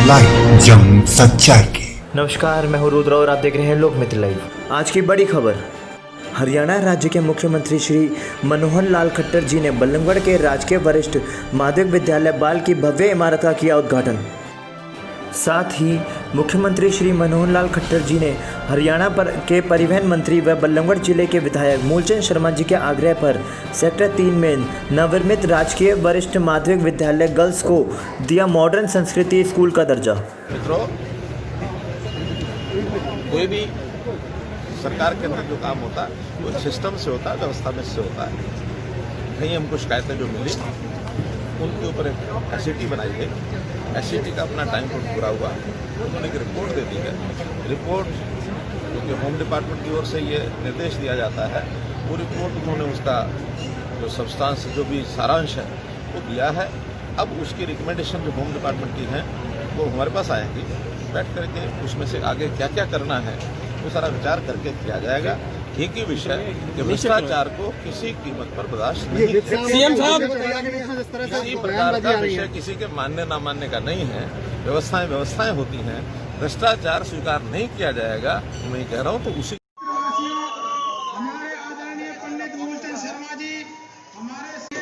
Live, जंग सच्चाई की। नमस्कार, मैं हूं रुद्र और आप देख रहे हैं लोकमित्र लाइव। आज की बड़ी खबर, हरियाणा राज्य के मुख्यमंत्री श्री मनोहर लाल खट्टर जी ने बल्लभगढ़ के राजकीय वरिष्ठ माध्यमिक विद्यालय बाल की भव्य इमारत का किया उद्घाटन। साथ ही मुख्यमंत्री श्री मनोहर लाल खट्टर जी ने हरियाणा के परिवहन मंत्री व बल्लभगढ़ जिले के विधायक मूलचंद शर्मा जी के आग्रह पर सेक्टर 3 में नवनिर्मित राजकीय वरिष्ठ माध्यमिक विद्यालय गर्ल्स को दिया मॉडर्न संस्कृति स्कूल का दर्जा। मित्रों, कोई भी सरकार के अंदर जो काम होता है वो सिस्टम से होता है, व्यवस्था में से होता है। कहीं हमको शिकायतें जो मिली उनके ऊपर एक एसईटी बनाई गई। एसईटी का अपना टाइम पूरा हुआ, उन्होंने एक रिपोर्ट दे दी है। रिपोर्ट क्योंकि होम डिपार्टमेंट की ओर से ये निर्देश दिया जाता है, वो रिपोर्ट उन्होंने उसका जो सब्सटेंस जो भी सारांश है वो दिया है। अब उसकी रिकमेंडेशन जो होम डिपार्टमेंट की हैं वो हमारे पास आएंगी। बैठ करके उसमें से आगे क्या क्या करना है वो सारा विचार करके किया जाएगा। एक ही विषय कि भ्रष्टाचार को किसी कीमत पर बर्दाश्त नहीं। सीएम साहब, किसी प्रकार का विषय किसी के मानने ना मानने का नहीं है। व्यवस्थाएं होती हैं, भ्रष्टाचार स्वीकार नहीं किया जाएगा। मैं कह रहा हूँ तो उसी हमारे आदरणीय पंडित मूलचंद शर्मा जी हमारे से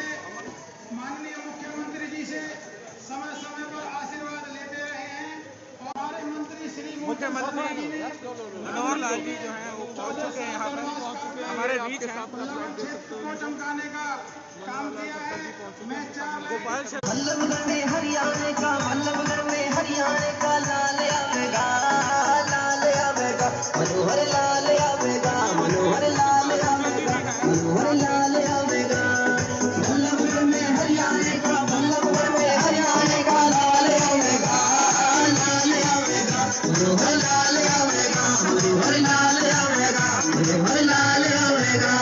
माननीय मुख्यमंत्री जी से समय समय पर आशीर्वाद लेते रहे हैं और हमारे मंत्री श्री मुख्यमंत्री मनोहर लाल जी जो हैं वो पहुंच चुके हैं, यहाँ पर हमारे बीच हैं। क्षेत्र को चमकाने का काम किया है। मैं गोपाल बल्लभगढ़ में हरियाणा का लाल आवेगा, लाल आवेगा, मनोहर लाल आवेगा, मनोहर लाल आवेगा, मनोहर लाल आवेगा। बल्लभगढ़ में हरियाणा का लाल आवेगा, लाल आवेगा, मनोहर लाल आवेगा, मनोहर लाल आवेगा, मनोहर लाल आवेगा।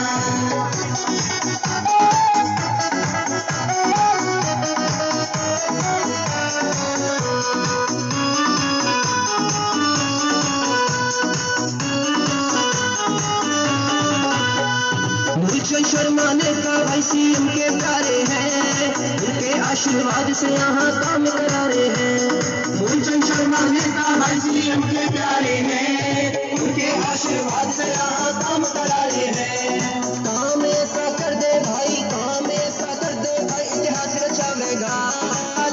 मूलचंद शर्मा नेता भाई सीएम के प्यारे हैं, उनके आशीर्वाद से यहाँ काम करा रहे हैं। मूलचंद शर्मा नेता भाई सीएम के प्यारे हैं, उनके आशीर्वाद से यहाँ काम करा रहे हैं। काम ऐसा कर दे भाई, काम ऐसा कर दे भाई, इतिहास रचावेगा,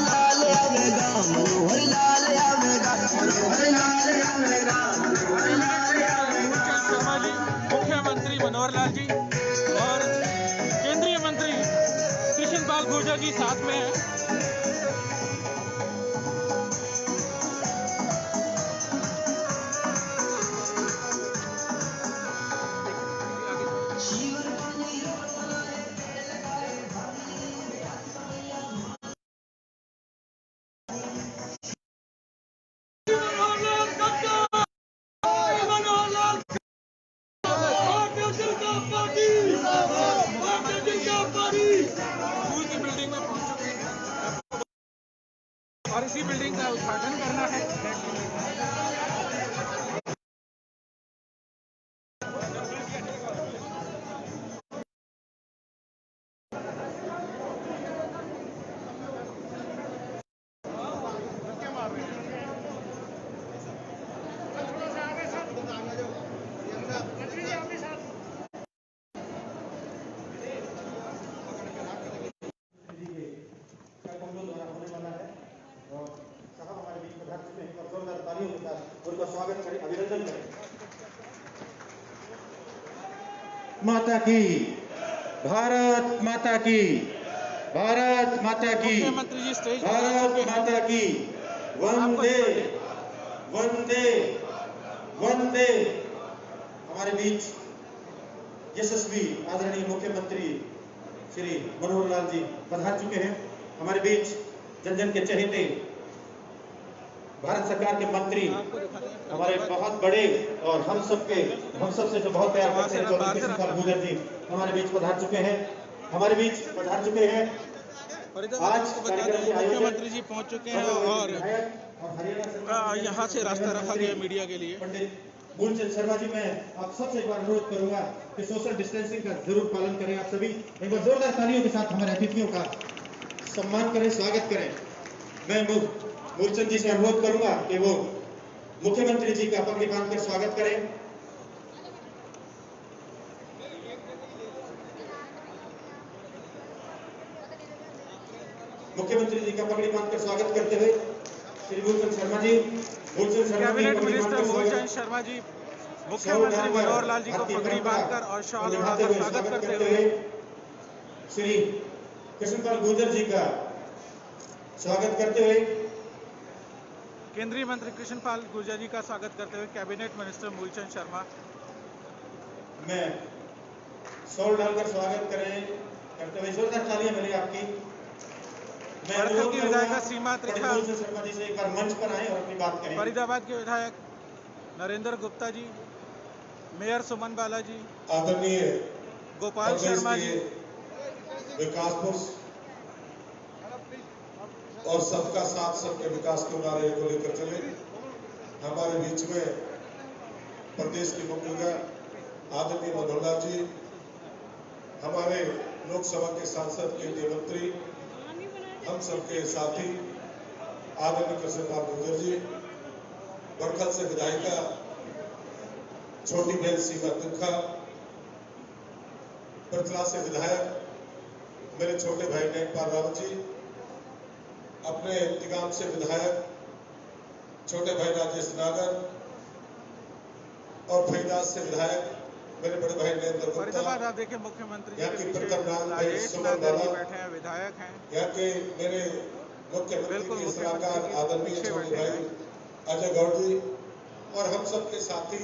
लाल आवेगा, मनोहर लाल आवेगा, मनोहर लाल आवेगा, मनोहर लाल आवेगा। शर्मा जी, मुख्यमंत्री मनोहर लाल जी और केंद्रीय मंत्री कृष्णपाल गुर्जर जी साथ में हैं। और इसी बिल्डिंग का उद्घाटन करना है। उनका स्वागत करें, अभिनंदन करें। माता की, भारत माता की, भारत माता की, मुख्यमंत्री जी स्टेज पर भारत माता की, वंदे वंदे वंदे। हमारे बीच यशस्वी आदरणीय मुख्यमंत्री श्री मनोहर लाल जी पधार चुके हैं। हमारे बीच जन जन के चहेते भारत सरकार के मंत्री, हमारे बहुत बड़े और हम सबसे जो बहुत प्यार करते हैं कृष्णपाल गुर्जर जी हमारे बीच पधार चुके हैं। हमारे बीच पधार चुके हैं। आज मुख्यमंत्री जी पहुंच चुके हैं और यहाँ से रास्ता रखा गया मीडिया के लिए। पंडित मूलचंद शर्मा जी, मैं आप सबसे एक बार अनुरोध करूंगा कि सोशल डिस्टेंसिंग का जरूर पालन करें। आप सभी एक बार जोरदार तालियों के साथ हमारे अतिथियों का सम्मान करें, स्वागत करें। मैं मूलचंद जी से अनुरोध करूंगा कि वो मुख्यमंत्री जी का पगड़ी बांधकर स्वागत करें। मुख्यमंत्री जी का पगड़ी बांधकर स्वागत करते हुए श्री मूलचंद शर्मा जी, कैबिनेट मिनिस्टर मूलचंद शर्मा जी मुख्यमंत्री मनोहर लाल जी को पगड़ी बांधकर और शॉल ओढ़ाकर स्वागत करते हुए श्री कृष्णपाल गुर्जर जी का स्वागत करते हुए केंद्रीय मंत्री कृष्णपाल गुर्जर जी का स्वागत करते हुए कैबिनेट मिनिस्टर मूलचंद शर्मा मैं शॉल डालकर स्वागत करते हुए जोरदार तालियां मिली आपकी। मैं बड़खल की विधायिका सीमा त्रिखा शर्मा जी से एक बार मंच पर आए और अपनी बात करें। फरीदाबाद के विधायक नरेंद्र गुप्ता जी, मेयर सुमन बालाजी, आदरणीय गोपाल शर्मा जी, विकास पुरुष और सबका साथ सबके विकास के नारे को लेकर चले। हमारे बीच में प्रदेश की मुख्यमंत्री आदरणीय मनोहर लाल जी, हमारे लोकसभा के सांसद केंद्रीय मंत्री, हम सबके साथी आदरणीय कृष्णपाल गुर्जर जी, बड़खल से विधायिका छोटी बहन सीमा त्रिखा, पृथला से विधायक मेरे छोटे भाई नेकपाल रावत जी, अपने तिगाम से विधायक छोटे भाई राजेश नागर और फरीदास से विधायक मेरे बड़े भाई नरेंद्र फरीदाबाद गुप्ता, आप देखिए मुख्यमंत्री यहाँ जी की के प्रथम पीछे नाम भाई राजेश सुमन नागर जी बाला, बैठे हैं, विधायक हैं। यहाँ के मेरे मुख्यमंत्री बिल्कुल के मुख्यमंत्री सलाहकार के आदरणीय पीछे छोटे बैठे भाई अजय गौड़ जी और हम सबके साथी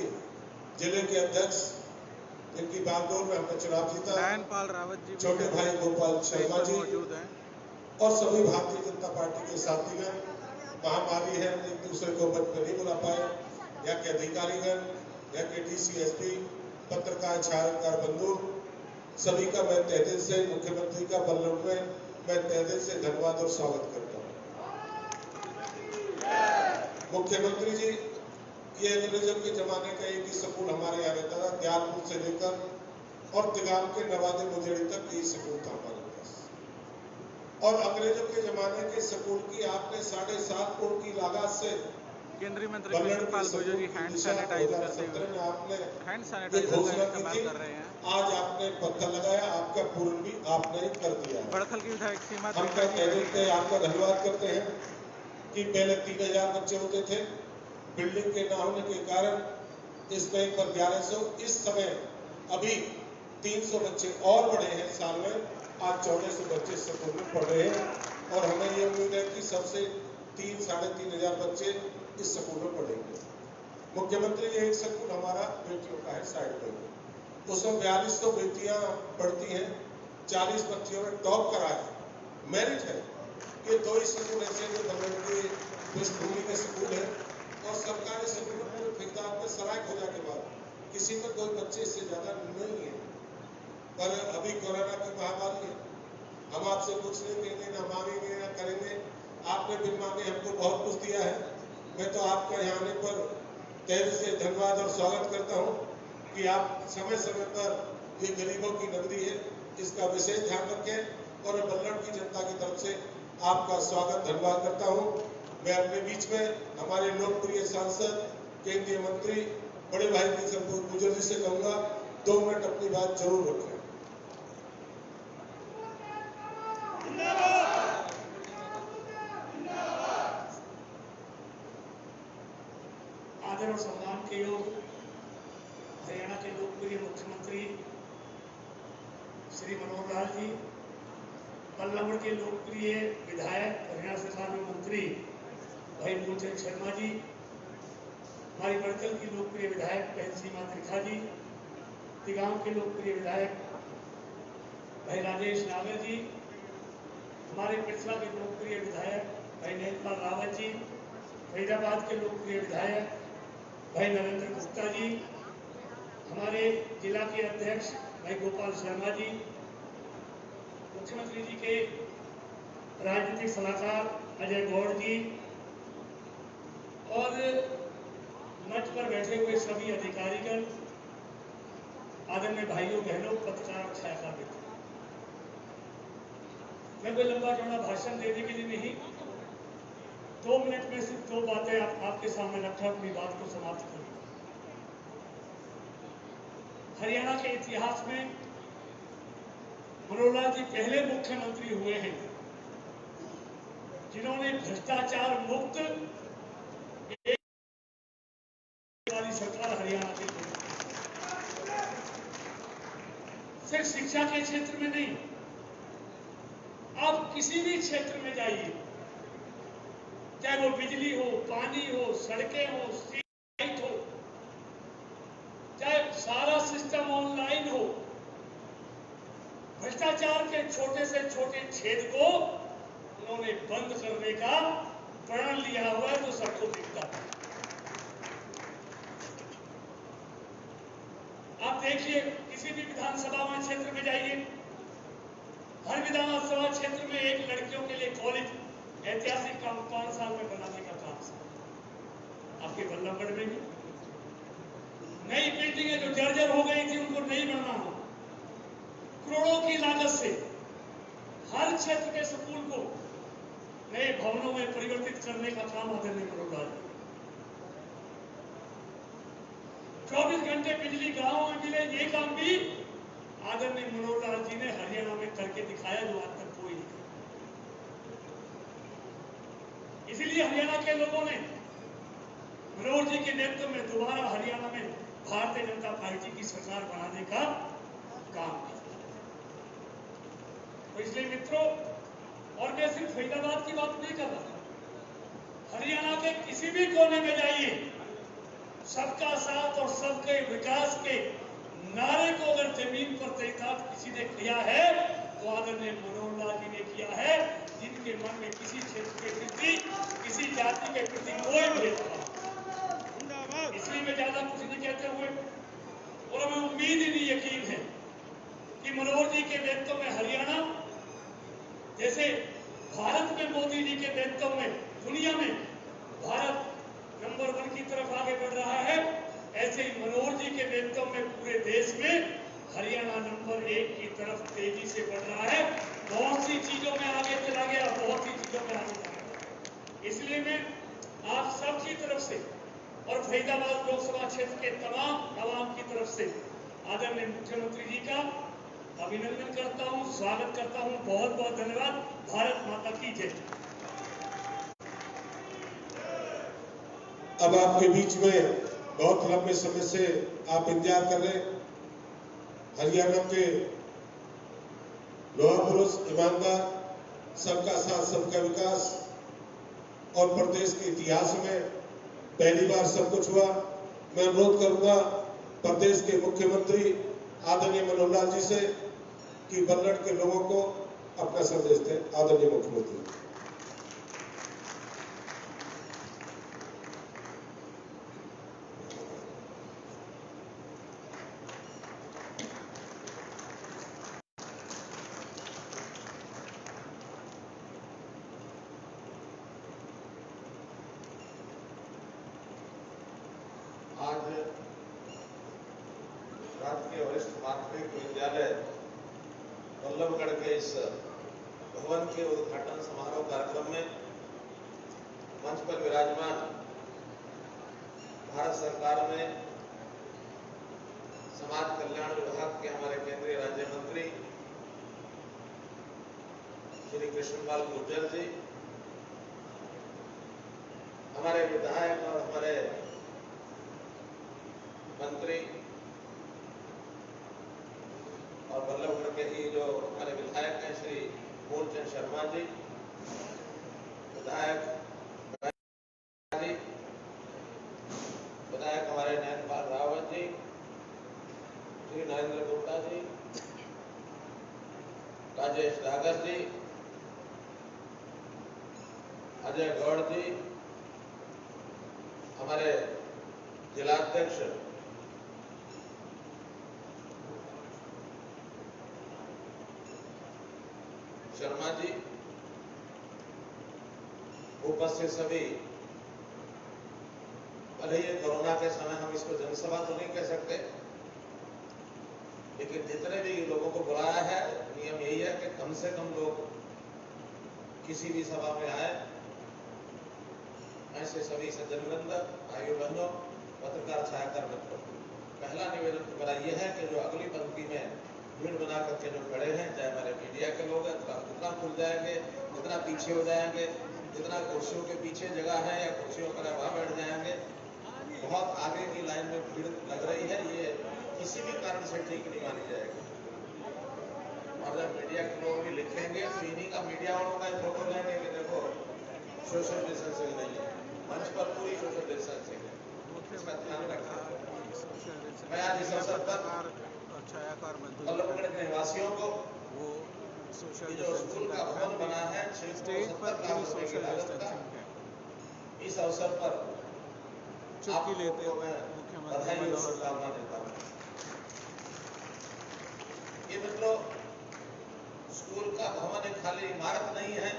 जिले के अध्यक्ष जिनकी बागडोर में हमने चुनाव जीता, नयनपाल रावत जी छोटे भाई गोपाल शर्मा जी मौजूद हैं। और सभी भारतीय जनता पार्टी के साथीगण। महामारी है, एक दूसरे को मत में नहीं बुला पाए। यहाँ के अधिकारीगण, यहाँ के DCSP, पत्रकार, छायाकार बंधु, सभी का मैं तहे दिल से मुख्यमंत्री का बल्लभ में मैं तहे दिल से धन्यवाद और स्वागत करता हूँ। मुख्यमंत्री जी, ये अंग्रेजों के जमाने का एक ही स्कूल हमारे यहाँ रहता था, दयालपुर से लेकर और तिगाम के नवादे मुजेड़ी तक यही स्कूल था हमारे पास। और अंग्रेजों के जमाने के स्कूल की आपने 7.5 करोड़ की लागत से केंद्रीय मंत्री कृष्णपाल गुर्जर जी हैंड सैनिटाइज करते हुए आपने हैंड सैनिटाइजर का इस्तेमाल कर रहे हैं। आज आपने पत्थर लगाया, आपका पूर्ण भी आपने ही कर दिया। बड़खल की विधायक सीमा हम कहते आपका धन्यवाद करते हैं कि पहले 3000 बच्चे होते थे, बिल्डिंग के न होने के कारण इस बैंक पर 1100, इस समय अभी 300 बच्चे और बढ़े हैं साल में, आज 1400 बच्चे स्कूल में पढ़ रहे हैं और हमें ये उम्मीद है कि सबसे 3-3.5 बच्चे इस स्कूल में पढ़ेंगे। मुख्यमंत्री ये एक स्कूल हमारा बेटियों का है साइड पर, उसमें 4200 बेटियां पढ़ती हैं, 40 बच्चियों ने टॉप करा है, मेरिट है। ये 2 स्कूल ऐसे जो बल्लभ की पृष्ठभूमि के स्कूल है और सरकारी स्कूल में फिरदार में सराय खोजा के बाद किसी में कोई बच्चे इससे ज्यादा नहीं है। पर अभी कोरोना की महामारी है, हम आपसे कुछ नहीं देंगे, ना मांगेंगे ना करेंगे, आपने बिन मांगे हमको बहुत कुछ दिया है। मैं तो आपका यहाँ आने पर तहे से धन्यवाद और स्वागत करता हूँ कि आप समय समय पर ये गरीबों की नगरी है, इसका विशेष ध्यान रखें और बल्लभ की जनता की तरफ से आपका स्वागत धन्यवाद करता हूँ। मैं अपने बीच में हमारे लोकप्रिय सांसद केंद्रीय मंत्री बड़े भाई कृष्णपाल गुर्जर जी से कहूँगा 2 मिनट अपनी बात जरूर रखें। आदर और सम्मान के योग हरियाणा के लोकप्रिय मुख्यमंत्री श्री मनोहर लाल जी, बल्लभगढ़ के लोकप्रिय विधायक हरियाणा सरकार में मंत्री भाई मूलचंद शर्मा जी, हमारी बड़खल की लोकप्रिय विधायक बहन सीमा त्रिखा जी, तिगांव के लोकप्रिय विधायक भाई राजेश नागर जी, हमारे पिछला के लोकप्रिय विधायक भाई नयनपाल रावत जी, फरीदाबाद के लोकप्रिय विधायक भाई नरेंद्र गुप्ता जी, हमारे जिला के अध्यक्ष भाई गोपाल शर्मा जी, मुख्यमंत्री जी के राजनीतिक सलाहकार अजय गौड़ जी और मंच पर बैठे हुए सभी अधिकारीगण, आदरणीय भाइयों बहनों, पत्रकार छायाकार मित्र। मैं कोई लंबा चौड़ा भाषण देने के लिए नहीं, 2 मिनट में सिर्फ 2 बातें आपके सामने रखकर अपनी बात को समाप्त करूंगा। हरियाणा के इतिहास में मनोहर लाल जी पहले मुख्यमंत्री हुए हैं जिन्होंने भ्रष्टाचार मुक्त वाली सरकार हरियाणा की सिर्फ शिक्षा के क्षेत्र में नहीं, आप किसी भी क्षेत्र में जाइए, चाहे वो बिजली हो, पानी हो, सड़कें हो, स्ट्रीट हो, चाहे सारा सिस्टम ऑनलाइन हो, भ्रष्टाचार के छोटे से छोटे छेद को उन्होंने बंद करने का प्रण लिया हुआ है, तो सबको दिखता है। आप देखिए, किसी भी विधानसभा में क्षेत्र में जाइए, हर विधानसभा क्षेत्र में एक लड़कियों के लिए कॉलेज ऐतिहासिक काम 5 साल में बनाने का काम आपके बल्लभगढ़ में भी नई बिल्डिंगें जो जर्जर हो गई थी उनको नहीं बनना हो, करोड़ों की लागत से हर क्षेत्र के स्कूल को नए भवनों में परिवर्तित करने का काम आदरणीय मनोहर लाल 24 घंटे बिजली गांवों में मिले, ये काम भी आदरणीय मनोहर लाल जी ने हरियाणा में करके दिखाया, जो आज तक कोई नहीं। इसीलिए हरियाणा के लोगों ने मनोहर जी के नेतृत्व में दोबारा हरियाणा में भारतीय जनता पार्टी की सरकार बनाने का काम किया। तो इसलिए मित्रों, और मैं सिर्फ फरीदाबाद की बात नहीं कर रहा, हरियाणा के किसी भी कोने में जाइए, सबका साथ और सबके विकास के नारे को अगर जमीन पर तैनात किसी ने किया है तो आदरणीय मनोहर लाल जी ने किया है, जिनके मन में किसी क्षेत्र के प्रति, किसी जाति के प्रति कोई भेदभाव। इसलिए मैं ज्यादा कुछ नहीं कहते हुए, और हमें उम्मीद ही नहीं, यकीन है कि मनोहर जी के नेतृत्व में हरियाणा, जैसे भारत में मोदी जी के नेतृत्व में दुनिया में भारत नंबर 1 की तरफ आगे बढ़ रहा है, ऐसे ही मनोहर जी के नेतृत्व में पूरे देश में हरियाणा नंबर 1 की तरफ तेजी से बढ़ रहा है। बहुत सी चीजों में आगे चला गया, बहुत सी चीजों में आगे चला गया। इसलिए मैं आप सबकी तरफ से और फरीदाबाद लोकसभा क्षेत्र के तमाम आवाम की तरफ से आदरणीय मुख्यमंत्री जी का अभिनंदन करता हूं, स्वागत करता हूं। बहुत बहुत धन्यवाद। भारत माता की जय। अब आपके बीच में बहुत लंबे समय से आप इंतजार कर रहे हैं, हरियाणा के लोहा पुरुष, ईमानदार, सबका साथ सबका विकास, और प्रदेश के इतिहास में पहली बार सब कुछ हुआ। मैं अनुरोध करूंगा प्रदेश के मुख्यमंत्री आदरणीय मनोहर लाल जी से कि बल्लड़ के लोगों को अपना संदेश दें। आदरणीय मुख्यमंत्री। आज राजकीय वरिष्ठ माध्यमिक विद्यालय बल्लभगढ़ के इस भवन के उद्घाटन समारोह कार्यक्रम में मंच पर विराजमान भारत सरकार में समाज कल्याण विभाग के हमारे केंद्रीय राज्य मंत्री श्री कृष्णपाल गुर्जर जी, हमारे विधायक और हमारे मंत्री और बल्लभगढ़ के ही जो हमारे विधायक हैं श्री मूलचंद शर्मा जी, विधायक हमारे नयनपाल रावत जी, श्री नरेंद्र गुप्ता जी, राजेश डागर जी, अजय गौड़ जी, हमारे जिलाध्यक्ष शर्मा जी, उपस्थित सभी, भले ये कोरोना के समय हम इसको जनसभा तो नहीं कह सकते, लेकिन जितने भी लोगों को बुलाया है, नियम यही है कि कम से कम लोग किसी भी सभा में आए ऐसे सभी सज्जनवृंद, भाइयों बहनों, पत्रकार छायाकार मित्रों, पहला निवेदन तो मेरा यह है कि जो अगली पंक्ति में भीड़ बना करके जो खड़े हैं, चाहे हमारे मीडिया के लोग हैं, तो जितना खुल जाएंगे, जितना पीछे हो जाएंगे, जितना कुर्सियों के पीछे जगह है या कुर्सियों पर वहां बैठ जाएंगे, बहुत आगे की लाइन में भीड़ लग रही है, ये किसी भी कारण से ठीक नहीं मानी जाएगी। और जब मीडिया के लोग भी लिखेंगे तो इन्हीं का मीडिया वालों का फोटो लेंगे कि देखो सोशल डिस्टेंसिंग नहीं है, मंच पर पूरी सोशल डिस्टेंसिंग है, इसका ध्यान रखें। मैं आज इस अवसर पर बल्लभगढ़ के निवासियों को जो स्कूल का भवन बना है 670 लाख रुपए की लागत का, इस अवसर पर आप लोगों को मैं बधाई और शुभकामना देता हूँ। ये मित्रों, स्कूल का भवन एक खाली इमारत नहीं है,